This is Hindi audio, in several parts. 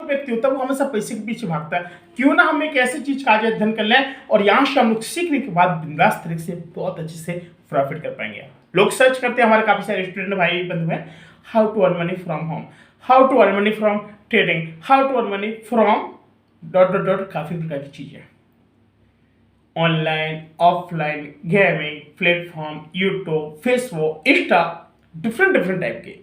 व्यक्ति होता है वो हमेशा पैसे के पीछे भागता है। क्यों ना हम एक ऐसी चीज का आज अध्ययन कर लें और यहाँ से हम लोग सीखने के बाद बिंदास तरीके से बहुत अच्छे से प्रॉफिट कर पाएंगे। लोग सर्च करते हैं, हमारे काफी सारे स्टूडेंट भाई बंधु हैं, how to earn money from home, how to earn money from trading, how to earn money from dot dot dot, काफी प्रकार की चीजें, online offline gaming platform, YouTube, Facebook, Insta, different type के।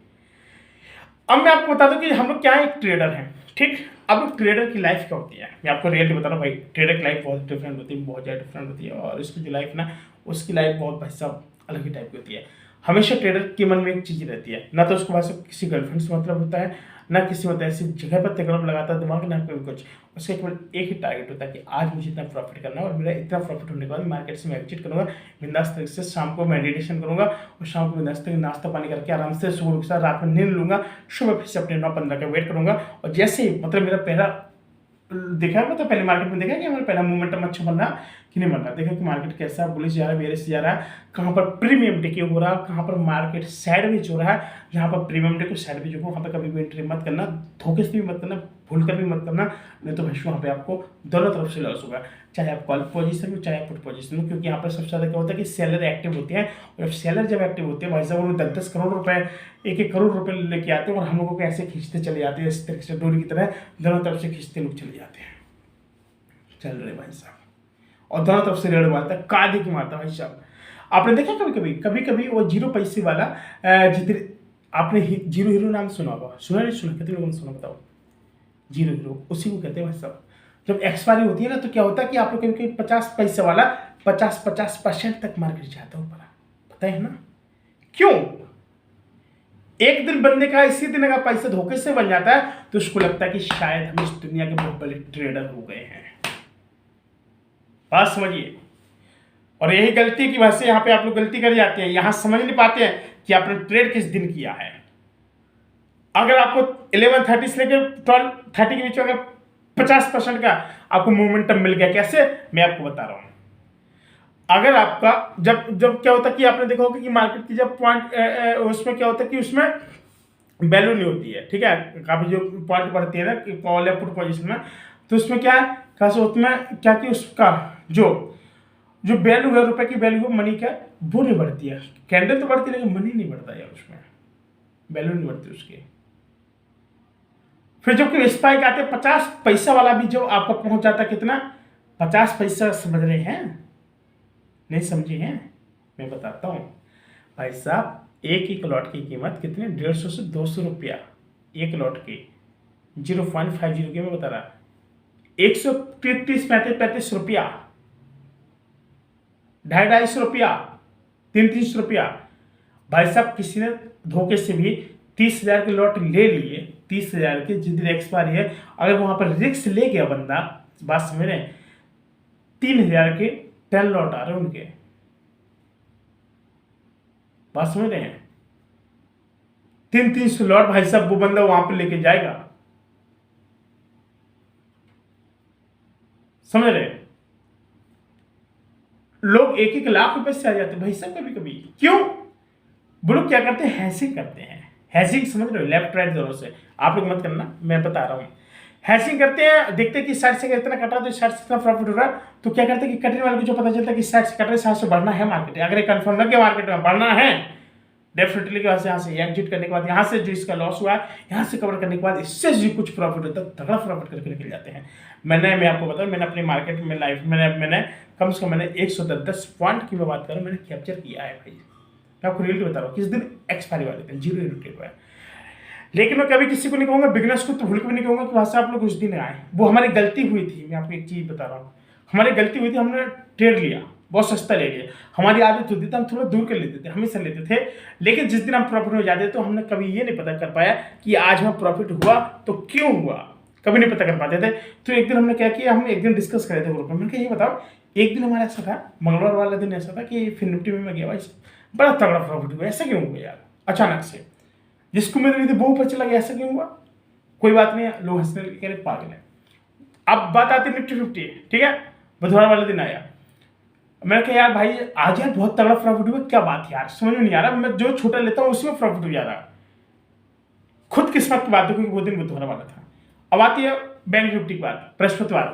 अब मैं आपको बता दूं कि हम लोग क्या एक ट्रेडर हैं, ठीक। अब ट्रेडर की लाइफ क्या होती है, मैं आपको रियलिटी बता रहा हूँ भाई। ट्रेडर की लाइफ बहुत डिफरेंट होती है, बहुत ज़्यादा डिफरेंट होती है। और इसकी जो लाइफ ना, उसकी लाइफ बहुत भाई साहब अलग ही टाइप की होती है। हमेशा ट्रेडर के मन में एक चीज़ रहती है, ना तो उसको भाई साहब किसी गर्लफ्रेंड से मतलब होता है, ना किसी मतलब ऐसी जगह पर तकड़म लगाता है दिमाग, ना कभी कुछ। उसका केवल एक ही टारगेट होता है कि आज मुझे इतना प्रॉफिट करना है और मेरा इतना प्रॉफिट होने के बाद मार्केट से मैं एग्जिट करूंगा, बिंदास तरीके से शाम को मेडिटेशन करूंगा और शाम को बिंदास तरीके नाश्ता पानी करके आराम से सुबह के साथ रात में नींद लूंगा, सुबह फिर से अपने 9:15 का वेट करूंगा। और जैसे ही मतलब मेरा पहला देखा मतलब पहले मार्केट में देखा कि हमारा पहला मोमेंटम अच्छा बन रहा कि नहीं बन रहा, देखा कि मार्केट कैसा बुलिश जा रहा है, बेरिश जा रहा है, कहाँ पर प्रीमियम डिके हो रहा है, कहाँ पर मार्केट साइडवेज हो रहा है। जहाँ पर प्रीमियम डिके साइडवेज हो वहाँ पर कभी भी एंट्री मत करना, धोखे से भी मत करना, भूल कर भी मत करना, नहीं तो भैंस वहाँ पे आपको दोनों तरफ से लॉस होगा, चाहे आप कॉल पोजीशन में चाहे आप पुट पोजीशन में। क्योंकि यहाँ पर सबसे ज़्यादा क्या होता है कि सेलर एक्टिव होते हैं, और जब सेलर जब एक्टिव होते हैं भाई साहब वो 10-10 करोड़ रुपए 1-1 करोड़ रुपए लेके आते हैं और हम लोगों को ऐसे खींचते चले जाते हैं, इस तरीके से डोरी की तरह दोनों तरफ से खींचते लोग चले जाते हैं, चल रहे भाई साहब, और दोनों तरफ से रेड मारता है, कादे की मारता है भाई साहब। आपने देखा कभी कभी वो 0 पैसे वाला जितने आपने जीरो हीरो नाम सुना होगा, सुना नहीं सुना, कितने लोगों ने सुना बताओ? जीरो हीरो उसी को कहते हैं भाई साहब। जब एक्सपायरी होती है ना तो क्या होता है कि आप लोग कभी 50 पैसे वाला 50% तक मार्केट जाता है ऊपर, पता है ना क्यों? एक दिन बंदे का इसी दिन अगर पैसा धोखे से बन जाता है तो उसको लगता है कि शायद हम इस दुनिया के बहुत बड़े ट्रेडर हो गए हैं। बात समझिए। और यही गलती की वजह से यहाँ पे आप लोग गलती कर जाते हैं, यहाँ समझ नहीं पाते हैं कि आपने ट्रेड किस दिन किया है। अगर आपको 11:30 से लेकर 12:30 के बीच में अगर 50% का आपको मोमेंटम मिल गया, कैसे मैं आपको बता रहा हूं। अगर आपका जब जब क्या होता है कि आपने देखा होगा कि मार्केट की जब पॉइंट उसमें क्या होता है कि उसमें वैल्यू नहीं होती है, ठीक है, काफी जो पॉइंट बढ़ती है ना कॉल या पुट पोजीशन में, तो उसमें क्या है खास उसमें क्या कि उसका जो वैल्यू है, रुपए की वैल्यू मनी का, वो नहीं बढ़ती है। कैंडल तो बढ़ती है लेकिन मनी नहीं बढ़ता यार, उसमें वैल्यू नहीं बढ़ती उसकी। फिर जब स्पाइक आते 50 पैसा वाला भी जो आपका पहुंच जाता कितना, 50 पैसा, समझ रहे हैं नहीं समझे हैं? मैं बताता हूं भाई साहब, एक लॉट की कीमत कितनी, 150 से 200 रुपया एक लॉट की, 0.50 की मैं बता रहा, 130-35 रुपया, 250 रुपया, 330 रुपया। भाई साहब किसी ने धोखे से भी 30,000 के लॉट ले लिए, 30,000 के, जिस दिन एक्सपायरी है, अगर वहां पर रिस्क ले गया बंदा, बात समझ रहे हैं, 3,000 के 10 लॉट आ रहे हैं उनके, बात समझ रहे हैं, 300 लॉट भाई साहब वो बंदा वहां पर लेके जाएगा, समझ रहे हैं। लोग 1-1 लाख रुपए से आ जाते हैं भाई साहब कभी कभी। क्यों? वो लोग क्या करते हैं, हैशिंग करते हैं। हैशिंग समझ रहे हो, लेफ्ट राइट दोनों से, आप लोग मत करना, मैं बता रहा हूं। हैशिंग करते हैं, देखते हैं कि साइड से इतना कटा तो साइड से इतना प्रॉफिट हो रहा है, तो क्या करते हैं कि कटने वाले को जो पता चलता है कि साइड से कट रहे, साइड से बढ़ना है मार्केट, अगर ये कंफर्म लग गया मार्केट में बढ़ना है डेफिनेटली के यहाँ से एग्जिट करने के बाद, यहाँ से जो इसका लॉस हुआ है यहाँ से कवर करने के बाद इससे जो कुछ प्रॉफिट होता है तगड़ा प्रॉफिट करके निकल जाते हैं। मैं आपको बताऊं, मैंने अपनी मार्केट में लाइफ मैंने कम से कम 110 पॉइंट की मैं बात करूँ, मैंने कैप्चर किया है भाई। मैं आपको रियलिटी बता रहा हूँ, किस दिन एक्सपायरी वाले दिन 0 यूनिट हुआ है। लेकिन मैं कभी किसी को नहीं कहूँगा, बिगनर्स को तो भूल के भी नहीं कहूँगा कि वहाँ से आप लोग उस दिन आए, वो हमारी गलती हुई थी। मैं आपको एक चीज़ बता रहा हूँ, हमारी गलती हुई थी, हमने ट्रेड लिया, बहुत सस्ता ले लिया। हमारी आदत होती थी हम थोड़ा दूर कर लेते थे, हमेशा लेते थे, लेकिन जिस दिन हम प्रॉफिट में जाते तो हमने कभी ये नहीं पता कर पाया कि आज हमें प्रॉफिट हुआ तो क्यों हुआ, कभी नहीं पता कर पाते थे। तो एक दिन हमने क्या किया, हम एक दिन डिस्कस कर रहे थे ग्रुप में, मैंने कहा ये बताओ, एक दिन हमारा ऐसा था, मंगलवार वाला दिन ऐसा था कि फिर निफ्टी में मैं गया भाई, बड़ा तगड़ा प्रॉफिट हुआ, ऐसा क्यों हुआ यार अचानक से, जिसको उम्मीद नहीं थी वो ऊपर चला गया, ऐसा क्यों हुआ? कोई बात नहीं, लोग हंसने लगे, कह रहे पागल है। अब बात आती निफ्टी 50, ठीक है, बुधवार वाले दिन आया, मैंने कहा यार भाई आज यार बहुत तगड़ा प्रॉफिट हुआ, क्या बात यार, समझ में नहीं आ रहा, मैं जो छोटा लेता हूँ उसमें प्रॉफिट हो जा रहा। खुद किस्मत की बात है क्योंकि वो दिन बुधवार वाला था। अब आती है बैंक निफ्टी की बात, बृहस्पतिवार।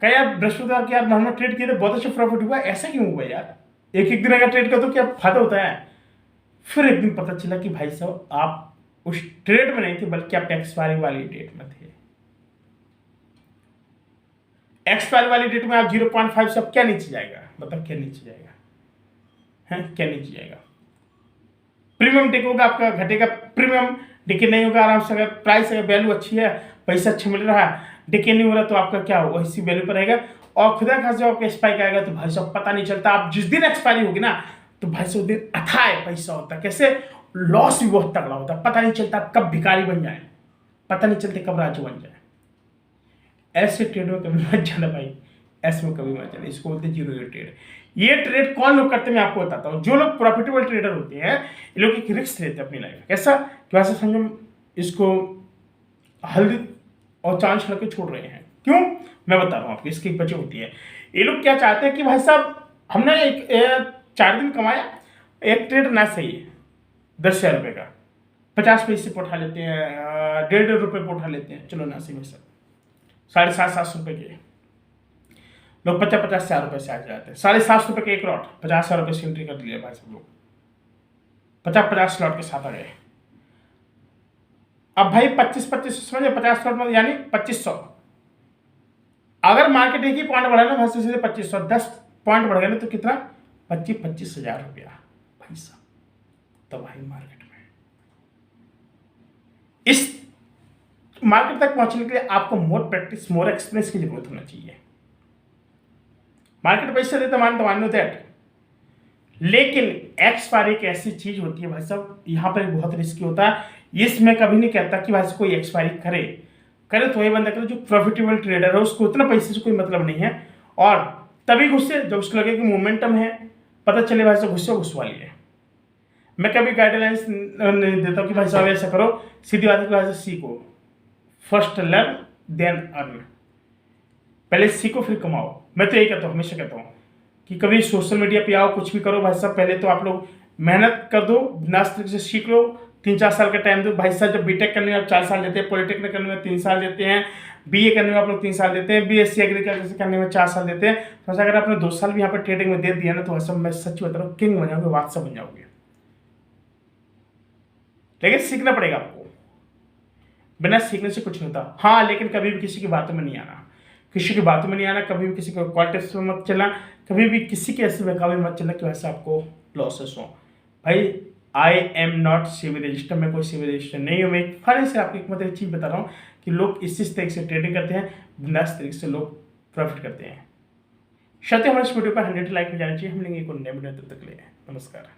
कहा यार बृहस्पतिवार के यार हमने ट्रेड किए थे, बहुत अच्छा प्रॉफिट हुआ, ऐसा क्यों हुआ यार? एक एक दिन अगर ट्रेड कर तो क्या फायदा होता है? फिर एक दिन पता चला कि भाई साहब आप उस ट्रेड में नहीं थे, बल्कि आप एक्सपायरी वाली डेट में थे। एक्सपायरी वाली डेट में आप 0.5 से क्या नीचे जाएगा? मतलब क्या नीचे जाएगा है? क्या नीचे जाएगा? प्रीमियम टिक होगा आपका, घटेगा। प्रीमियम डिके नहीं होगा आराम से, अगर प्राइस अगर वैल्यू अच्छी है, पैसा अच्छा मिल रहा है, डिके नहीं हो रहा, तो आपका क्या होगा? इसी वैल्यू पर रहेगा। और खुदा खास जब आपका स्पाइक आएगा तो भाई साहब पता नहीं चलता। आप जिस दिन एक्सपायरी होगी ना, तो भाई साहब उस दिन अथाह पैसा होता है। कैसे? लॉस भी बहुत तगड़ा होता है, पता नहीं चलता आप कब भिखारी बन जाए, पता नहीं चलते कब राजू बन जाए। ऐसे ट्रेड में कभी मत जाना भाई, ऐसे में कभी मत जाना। इसको बोलते हैं जीरो ट्रेड। ये ट्रेड कौन लोग करते हैं मैं आपको बताता हूँ। जो लोग प्रॉफिटेबल ट्रेडर होते हैं, ये लोग एक रिस्क लेते हैं अपनी लाइफ में। कैसा? कि वैसे समझो इसको हल्दी और चांद छिड़क के छोड़ रहे हैं। क्यों? मैं बता रहा हूँ आपको, इसकी एक वजह होती है। ये लोग क्या चाहते हैं कि भाई साहब हमने एक 4 दिन कमाया, एक ट्रेड ना सही है 10,000 रुपये का, 50 पैसे पे उठा लेते हैं, 1.5 रुपये पे उठा लेते हैं, चलो ना सही में सर 750 रुपये के लोग 50,000 रुपये से आ जाते हैं। 750 रुपये के एक लॉट, 50,000 रुपये से एंट्री कर लिया भाई सब लोग, 50 लॉट के साथ आ गए। अब भाई 25 समझे, 50 लॉट में यानी 2500। अगर मार्केट एक ही पॉइंट बढ़ा ना भाई सीधे 2500, 10 पॉइंट बढ़ गया ना तो कितना? 25,000 रुपया भाई साहब। तो भाई मार्केट में इस मार्केट तक पहुंचने के लिए आपको मोर प्रैक्टिस, मोर एक्सपीरियंस की जरूरत होना चाहिए। मार्केट पैसे देता मान लो दैट, लेकिन एक्सपायरी एक ऐसी चीज होती है भाई साहब, यहाँ पर बहुत रिस्की होता है। इसमें कभी नहीं कहता कि भाई कोई एक्सपायरी करे तो वही बंदा करे जो प्रॉफिटेबल ट्रेडर है, उसको उतना पैसे से कोई मतलब नहीं है। और तभी घुसे जब उसको लगे कि मोमेंटम है, पता चले भाई साहब घुसवा लिए। मैं कभी गाइडलाइंस नहीं देता हूँ कि भाई साहब ऐसा करो, सीधी बात है कि भाई साहब सीखो, फर्स्ट लर्न देन अर्न। पहले सीखो फिर कमाओ। मैं तो यही कहता हूँ, हमेशा कहता हूँ कि कभी सोशल मीडिया पे आओ, कुछ भी करो भाई साहब, पहले तो आप लोग मेहनत कर दो, बिंदास तरीके से सीख लो, 3-4 साल का टाइम दो भाई साहब। जब बीटेक करने में आप 4 साल देते हैं, पॉलिटेक्निक करने में 3 साल देते हैं, बीए करने में आप लोग 3 साल देते हैं, बीएससी एग्रीकल्चर करने में 4 साल देते हैं। तो अगर आपने 2 साल भी यहाँ पर ट्रेडिंग में दे दिया ना, तो वैसे मैं सच बता रहा हूँ किंग बन जाओगे, बादशाह बन जाओगे। लेकिन सीखना पड़ेगा आपको, बिना सीखने से कुछ नहीं होता। हाँ, लेकिन कभी भी किसी की बातों में नहीं आना, किसी की बातों में नहीं आना, कभी भी किसी को कॉल टिप्स में मत चलना, कभी भी किसी के ऐसे बहकावे मत चलना कि वैसे आपको लॉसेस हो। भाई I am not CB register, मैं कोई सीबी रजिस्टर नहीं हूँ। मैं एक फनी से आपको एक मतलब चीज़ बता रहा हूँ कि लोग इस तरीके से ट्रेडिंग करते हैं, बिंदास तरीके से लोग प्रॉफिट करते हैं। शायद हमारे इस वीडियो पर 100 लाइक हो जाना चाहिए। हम लेंगे एक और नए वीडियो, तब तक के लिए नमस्कार।